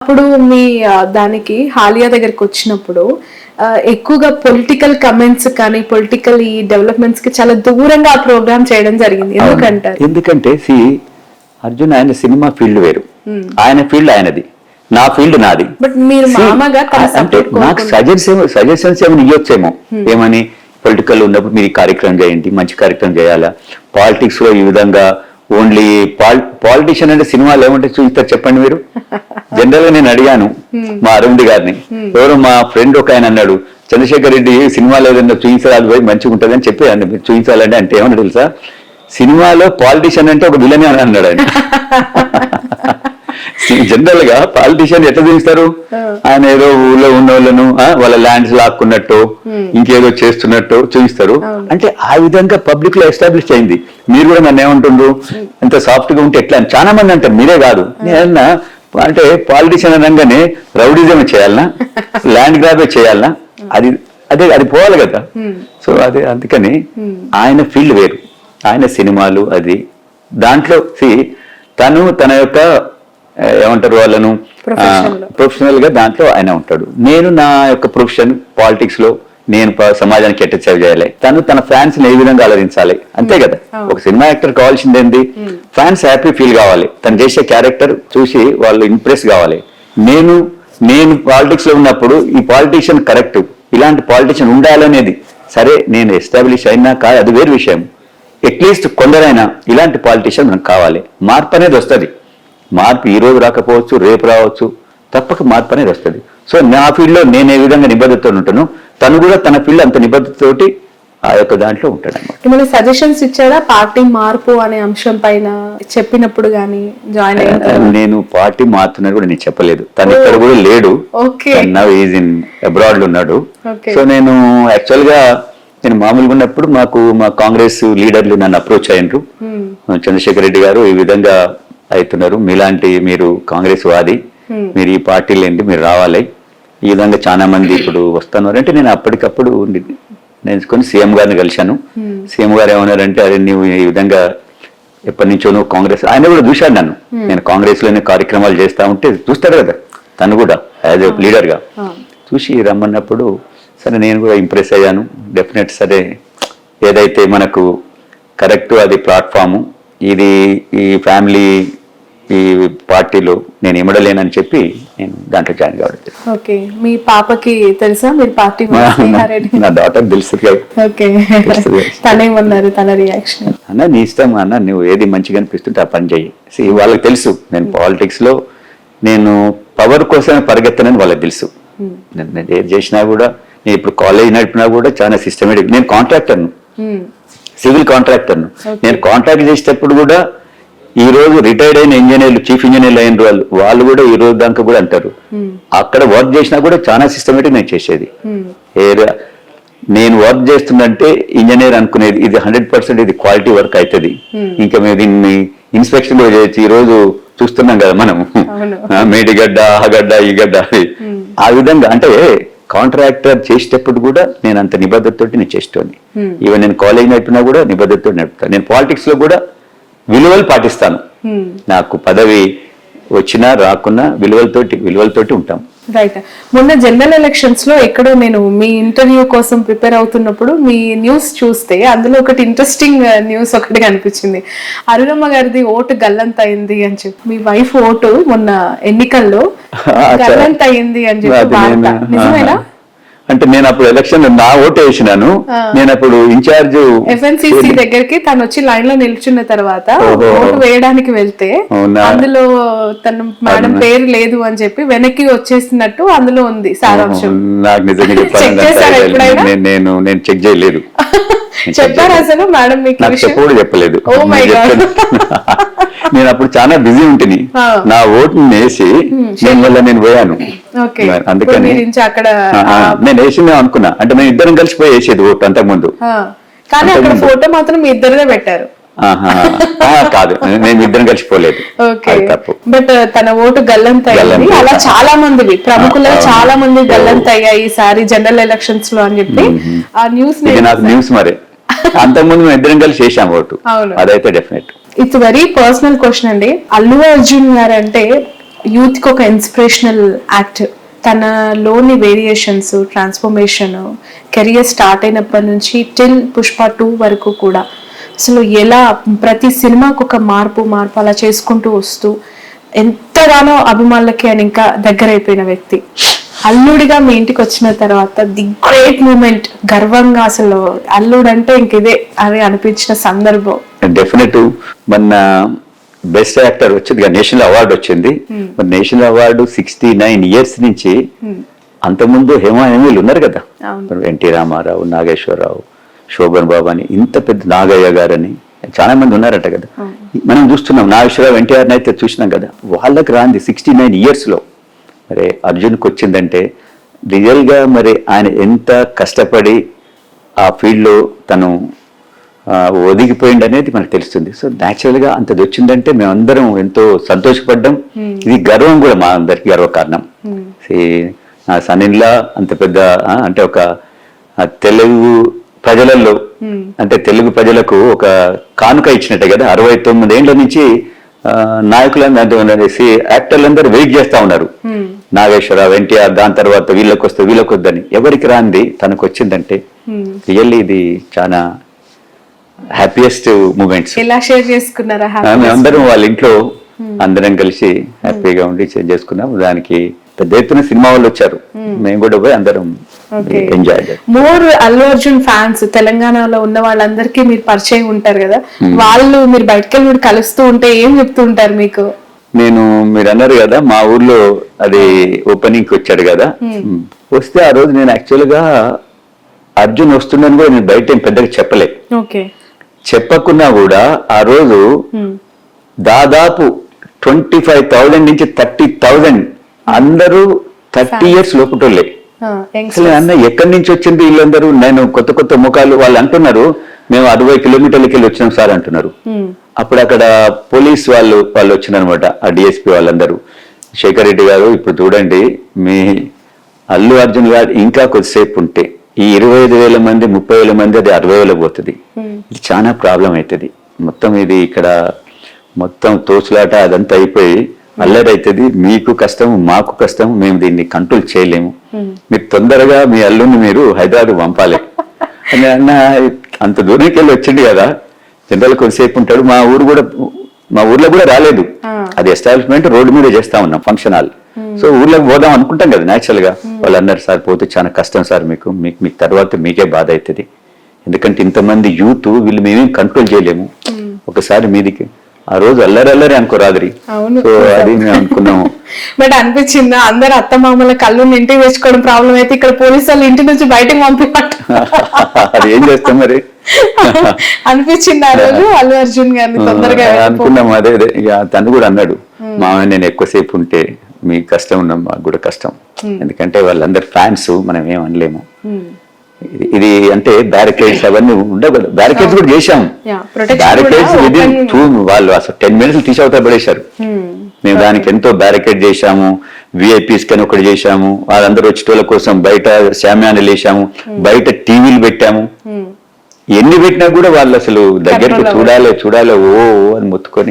అప్పుడు మీ దానికి హాలియా దగ్గరికి వచ్చినప్పుడు ఎక్కువగా పొలిటికల్ కమెంట్స్ కానీ పొలిటికల్ ఈ డెవలప్మెంట్స్ కి చాలా దూరంగా ఆ ప్రోగ్రామ్ చేయడం జరిగింది. ఎందుకంటారు? ఎందుకంటే అర్జున్ ఆయన సినిమా ఫీల్డ్ వేరు, ఆయన ఫీల్డ్ ఆయనది, నా ఫీల్డ్ నాది. బట్ మీరు మామగా అంటే నాకు సజెషన్స్ ఏమైనా ఇవ్వచ్చేమో, ఏమని పొలిటికల్ ఉన్నప్పుడు మీరు ఈ కార్యక్రమం చేయండి, మంచి కార్యక్రమం చేయాలా, పాలిటిక్స్ లో ఈ విధంగా ఓన్లీ పాలిటిషియన్ అంటే సినిమాలు ఏమంటే చూస్తారు చెప్పండి మీరు. జనరల్ గా నేను అడిగాను మా అరుణ్ గారిని, ఎవరో మా ఫ్రెండ్ ఒక ఆయన అన్నాడు, చంద్రశేఖర్ రెడ్డి సినిమాలో ఏదైనా చూపించాలి పోయి మంచిగా ఉంటుంది అని చెప్పి మీరు చూపించాలంటే అంటే ఏమన్నా తెలుసా, సినిమాలో పాలిటిషియన్ అంటే ఒక విలనే అని అన్నాడు ఆయన. జనరల్ గా పాలిటిషియన్ ఎట్లా చూపిస్తారు, ఆయన ఏదో ఊళ్ళో ఉన్న వాళ్ళను వాళ్ళ ల్యాండ్స్ లాక్కున్నట్టు ఇంకేదో చేస్తున్నట్టు చూపిస్తారు. అంటే ఆ విధంగా పబ్లిక్ లో ఎస్టాబ్లిష్ అయింది. మీరు కూడా నన్ను ఏమంటుండ్రు, ఎంత సాఫ్ట్ గా ఉంటే ఎట్లా చాలా మంది అంటారు, మీరే కాదు. నేనన్నా అంటే పాలిటిషియన్ అనగానే రౌడిజం చేయాలనా, ల్యాండ్ గ్రాబే చేయాలనా, అది పోవాలి కదా. సో అదే అందుకని ఆయన ఫీల్డ్ వేరు, ఆయన సినిమాలు అది దాంట్లో తను తన యొక్క ఏమంటారు వాళ్ళను ప్రొఫెషనల్ గా దాంట్లో ఆయన ఉంటాడు. నేను నా యొక్క ప్రొఫెషన్ పాలిటిక్స్ లో నేను సమాజానికి ఎట్ట సేవ చేయాలి, తను తన ఫ్యాన్స్ ఏ విధంగా అలరించాలి, అంతే కదా. ఒక సినిమా యాక్టర్ కావాల్సింది ఏంటి, ఫ్యాన్స్ హ్యాపీ ఫీల్ కావాలి, తను చేసే క్యారెక్టర్ చూసి వాళ్ళు ఇంప్రెస్ కావాలి. నేను పాలిటిక్స్ లో ఉన్నప్పుడు ఈ పాలిటిషియన్ కరెక్ట్, ఇలాంటి పాలిటిషియన్ ఉండాలనేది సరే, నేను ఎస్టాబ్లిష్ అయినా కాదు అది వేరు విషయం. అట్లీస్ట్ కొందరైనా ఇలాంటి పాలిటిషియన్ మనకు కావాలి. మార్పు అనేది వస్తుంది, మార్పు ఈ రోజు రాకపోవచ్చు, రేపు రావచ్చు, తప్పక మార్పు అనేది వస్తుంది. సో నా ఫీల్డ్ లో నేను ఏ విధంగా నిబద్ధతతో ఉంటాను, తను కూడా తన ఫీల్డ్ అంత నిబద్ధతతోటి ఆ యొక్క దాంట్లో ఉంటాడు అన్నమాట. సజెషన్స్ ఇచ్చారా పార్టీ మార్పు అనే అంశం పైన చెప్పినప్పుడు గానీ జాయిన్ అయ్యారు? నేను పార్టీ మారుతున్నది కూడా నేను చెప్పలేదు, తను ఇక్కడ కూడా లేడు, ఈజ్ ఇన్ అబ్రాడ్ లో ఉన్నాడు. సో నేను యాక్చువల్ గా నేను మామూలుగా ఉన్నప్పుడు మా కాంగ్రెస్ లీడర్లు నన్ను అప్రోచ్ అయ్యారు, చంద్రశేఖర్ రెడ్డి గారు ఈ విధంగా అవుతున్నారు, మీలాంటి మీరు కాంగ్రెస్ వాది, మీరు ఈ పార్టీలు ఏంటి, మీరు రావాలి, ఈ విధంగా చాలా మంది ఇప్పుడు వస్తున్నారు అంటే నేను అప్పటికప్పుడు నేర్చుకొని సీఎం గారిని కలిశాను. సీఎం గారు ఏమన్నారంటే, అదే నువ్వు ఈ విధంగా ఎప్పటి నుంచో నువ్వు కాంగ్రెస్, ఆయన కూడా చూశాడు నన్ను, నేను కాంగ్రెస్ లోనే కార్యక్రమాలు చేస్తా ఉంటే చూస్తాడు కదా తను కూడా యాజ్ ఎ లీడర్ గా, చూసి రమ్మన్నప్పుడు సరే నేను కూడా ఇంప్రెస్ అయ్యాను. డెఫినెట్ సరే ఏదైతే మనకు కరెక్ట్ అది ప్లాట్ఫాము, ఇది ఈ ఫ్యామిలీ ఈ పార్టీలో నేను ఇమ్మడలేనని చెప్పి నేను దాంట్లో జాయిన్ కావడం. ఓకే, మీ పాపకి తెలుసా మీరు పార్టీ? నా డాటర్ తెలుసు. తనేమన్నారు, తన రియాక్షన్? అన్న నీ ఇష్టం అన్న, నువ్వు ఏది మంచిగా అనిపిస్తుంటే ఆ పని చెయ్యి. వాళ్ళకి తెలుసు నేను పాలిటిక్స్ లో నేను పవర్ కోసమే పరిగెత్తనని వాళ్ళకి తెలుసు. నేను ఏది చేసినా కూడా, నేను ఇప్పుడు కాలేజ్ నడిపినా కూడా చాలా సిస్టమేటిక్. నేను కాంట్రాక్టర్ను, సివిల్ కాంట్రాక్టర్ను. నేను కాంట్రాక్ట్ చేసేటప్పుడు కూడా ఈ రోజు రిటైర్డ్ అయిన ఇంజనీర్లు, చీఫ్ ఇంజనీర్లు అయిన వాళ్ళు కూడా ఈ రోజు దాకా కూడా అంటారు, అక్కడ వర్క్ చేసినా కూడా చాలా సిస్టమేటిక్ నేను చేసేది. నేను వర్క్ చేస్తుందంటే ఇంజనీర్ అనుకునేది ఇది 100% ఇది క్వాలిటీ వర్క్ అవుతుంది. ఇంకా మేము దీన్ని ఇన్స్పెక్షన్ కూడా చేయొచ్చు. ఈ రోజు చూస్తున్నాం కదా మనం, మేడిగడ్డ, ఆ గడ్డ, ఈ గడ్డ, ఆ విధంగా. అంటే కాంట్రాక్టర్ చేసేటప్పుడు కూడా నేను అంత నిబద్ధతతోటి నేను చేసేటోని. ఈవెన్ నేను కాలేజ్ నడిపినా కూడా నిబద్ధతతో నడుపుతాను. నేను పాలిటిక్స్ లో కూడా విలువలు పాటిస్తాను. నాకు పదవి వచ్చినా రాకున్నా విలువలతోటి ఉంటాం. రైట్. మొన్న జనరల్ ఎలక్షన్స్ లో ఎక్కడో నేను మీ ఇంటర్వ్యూ కోసం ప్రిపేర్ అవుతున్నప్పుడు మీ న్యూస్ చూస్తే అందులో ఒకటి ఇంట్రెస్టింగ్ న్యూస్ ఒకటి కనిపించింది. అరుణమ్మ గారిది ఓటు గల్లంత అయింది అని చెప్పి, మీ వైఫ్ ఓటు మొన్న ఎన్నికల్లో గల్లంత అయింది అని చెప్పి, నిజమేనా? అంటే నేను అప్పుడు ఎలక్షన్ నా ఓటు వేసినాను, నేను అప్పుడు ఇన్ఛార్జ్ FNCC దగ్గరికి తను వచ్చి లైన్ లో నిల్చున్న తర్వాత ఓటు వేయడానికి వెళ్తే అందులో తన మేడం పేరు లేదు అని చెప్పి వెనక్కి వచ్చేసినట్టు అందులో ఉంది సారాంశం. నాకు నిజంగా నేను చెక్ చేయలేదు. చెప్పారు అసలు మేడం మీకు? చెప్పలేదు. నేను అప్పుడు చాలా బిజీ ఉంటుంది, నా ఓటుని వేసి నేను పోయాను. అందుకని నేను వేసిందే అనుకున్నా, అంటే మేము ఇద్దరం కలిసిపోయి వేసేది ఓటు అంతకుముందు. కానీ అక్కడ ఫోటో మాత్రం మీ ఇద్దరిదే పెట్టారు. కాదు, నేను ఇద్దరం కలిసిపోలేదు. బట్ తన ఓటు గల్లంత అయ్యింది. అలా చాలా మంది ప్రముఖులు చాలా మంది గల్లంత అయ్యాయి ఈసారి జనరల్ ఎలక్షన్స్ లో అని చెప్పి ఆ న్యూస్. నాకు న్యూస్ మరి అంతకుముందు మేము ఇద్దరం కలిసి చేసాం ఓటు, అదైతే definite. It's very personal question అండి. అల్లు అర్జున్ గారు అంటే యూత్ కి ఒక ఇన్స్పిరేషనల్ యాక్ట్. తనలోని వేరియేషన్స్, ట్రాన్స్ఫర్మేషన్, కెరియర్ స్టార్ట్ అయినప్పటి నుంచి టిల్ పుష్ప 2 వరకు కూడా అసలు ఎలా ప్రతి సినిమాకు ఒక మార్పు అలా చేసుకుంటూ వస్తూ ఎంతగానో అభిమానులకి ఆయన ఇంకా దగ్గర అయిపోయిన వ్యక్తి. అల్లుడిగా మీ ఇంటికి వచ్చిన తర్వాత ది గ్రేట్ మూమెంట్, గర్వంగా అసలు అల్లుడు అంటే ఇంక ఇదే అని అనిపించిన సందర్భం. డెఫినెట్ మన బెస్ట్ యాక్టర్ వచ్చింది, నేషనల్ అవార్డు వచ్చింది. నేషనల్ అవార్డు 69 years నుంచి అంతకుముందు హేమాహేమీలు ఉన్నారు కదా, ఎన్టీ రామారావు, నాగేశ్వరరావు, శోభన్ బాబు అని, ఇంత పెద్ద నాగయ్య గారని చాలా మంది ఉన్నారట కదా. మనం చూస్తున్నాం నాగేశ్వరరావు, ఎన్టీఆర్ని అయితే చూసినాం కదా. వాళ్ళకి రాంది 69 years లో మరి అర్జున్కి వచ్చిందంటే రియల్గా మరి ఆయన ఎంత కష్టపడి ఆ ఫీల్డ్లో తను ఒదిగిపోయింది అనేది మనకు తెలుస్తుంది. సో న్యాచురల్గా అంతది వచ్చిందంటే మేమందరం ఎంతో సంతోషపడ్డాం. ఇది గర్వం కూడా మా అందరికి గర్వకారణం. నా సన్నిలా అంత పెద్ద అంటే ఒక తెలుగు ప్రజలలో అంటే తెలుగు ప్రజలకు ఒక కానుక ఇచ్చినట్టే కదా. 69 ఏళ్ల నుంచి నాయకులందరూ యాక్టర్లందరూ వెయిట్ చేస్తా ఉన్నారు. నాగేశ్వరరావు, ఎన్టీఆర్, దాని తర్వాత వీళ్ళకి వస్తే వీళ్ళకి వద్దని. ఎవరికి రాంది తనకు వచ్చిందంటే రియల్లీ ఇది చాలా హ్యాపీయెస్ట్ మూమెంట్స్. ఎలా షేర్ చేసుకున్నారా? అందరం వాళ్ళ ఇంట్లో అందరం కలిసి హ్యాపీగా ఉండి షేర్ చేసుకున్నాం. దానికి పెద్ద ఎత్తున సినిమా వాళ్ళు వచ్చారు, మేము కూడా పోయి అందరం ఎంజాయ్ చేయాలి. మోర్ అల్లు అర్జున్ ఫ్యాన్స్ తెలంగాణలో ఉన్న వాళ్ళందరికీ మీరు పరిచయం ఉంటారు కదా, వాళ్ళు మీరు బయటకు వెళ్ళి కలుస్తూ ఉంటే ఏం చెప్తూ ఉంటారు మీకు? నేను మీరు అన్నారు కదా మా ఊర్లో అది ఓపెనింగ్ వచ్చాడు కదా, వస్తే ఆ రోజు నేను యాక్చువల్ గా అర్జున్ వస్తుండని కూడా నేను బయట ఏం పెద్దగా చెప్పలే. చెప్పకున్నా కూడా ఆ రోజు దాదాపు 25,000 నుంచి 30,000 అందరూ 30 years లోపటోళ్ళే. అసలు అన్న ఎక్కడి నుంచి వచ్చింది వీళ్ళందరూ? నేను కొత్త కొత్త ముఖాలు. వాళ్ళు అంటున్నారు మేము 60 kilometers వెళ్ళి వచ్చినాం సార్ అంటున్నారు. అప్పుడు అక్కడ పోలీస్ వాళ్ళు వచ్చినారనమాట, ఆ డిఎస్పీ వాళ్ళందరూ. శేఖర్ రెడ్డి గారు, ఇప్పుడు చూడండి మీ అల్లు అర్జున్ గారు ఇంకా కొద్దిసేపు ఉంటే ఈ 25,000 మంది 30,000 మంది అది 60,000 పోతుంది. ఇది చాలా ప్రాబ్లం అవుతుంది. మొత్తం ఇది ఇక్కడ మొత్తం తోచులాట అదంతా అయిపోయి అల్లరి అవుతుంది. మీకు కష్టం, మాకు కష్టం, మేము దీన్ని కంట్రోల్ చేయలేము. మీరు తొందరగా మీ అల్లుని మీరు హైదరాబాద్ పంపాలి అని అన్న. అంత దూరంకి వెళ్ళి వచ్చింది కదా, జనరల్ కొద్దిసేపు ఉంటాడు. మా ఊర్లో కూడా రాలేదు. అది ఎస్టాబ్లిష్మెంట్ రోడ్డు మీద చేస్తా ఉన్నాం, ఫంక్షన్ హాల్. సో ఊర్లోకి పోదాం అనుకుంటాం కదా న్యాచురల్ గా. వాళ్ళు అన్నారు సార్ పోతే చాలా కష్టం సార్, మీకు తర్వాత మీకే బాధ అవుతుంది. ఎందుకంటే ఇంతమంది యూత్ వీళ్ళు మేమేం కంట్రోల్ చేయలేము. ఒకసారి మీదికి ఆ రోజు అల్లరి అనుకో రాత్రి. సో అది మేము అనుకున్నాము. బట్ అనిపించిందా అందరు అత్తమామల కళ్ళు ఇంటికి తెచ్చుకోవడం ప్రాబ్లం అయితే ఇక్కడ పోలీసు వాళ్ళు ఇంటి నుంచి బయటకు పంపినట్టు అది ఏం చేస్తాం మరి అనిపించింది ఆ రోజు అల్లు అర్జున్ గారిని తొందరగా అనుకున్నాము. అదే ఇక తను కూడా అన్నాడు, మామ నేను ఎక్కువసేపు ఉంటే మీకు కష్టం ఉన్నాం, మాకు కూడా కష్టం. ఎందుకంటే వాళ్ళందరు ఫ్యాన్స్, మనం ఏం అనలేము. ఇది అంటే బ్యారికేడ్స్ అవన్నీ ఉండవు కదా. బ్యారికేడ్స్ కూడా చేశాము. బ్యారికేడ్స్ వాళ్ళు అసలు 10 minutes తీసవుతా పడేశారు. మేము దానికి ఎంతో బ్యారికేడ్ చేశాము. విఐపీస్ కని ఒకటి చేశాము. వాళ్ళందరూ వచ్చేటోళ్ళ కోసం బయట శామ్యానాలు వేసాము, బయట టీవీలు పెట్టాము. ఎన్ని పెట్టినా కూడా వాళ్ళు అసలు దగ్గరికి చూడాలి ఓ అని మొత్తుకొని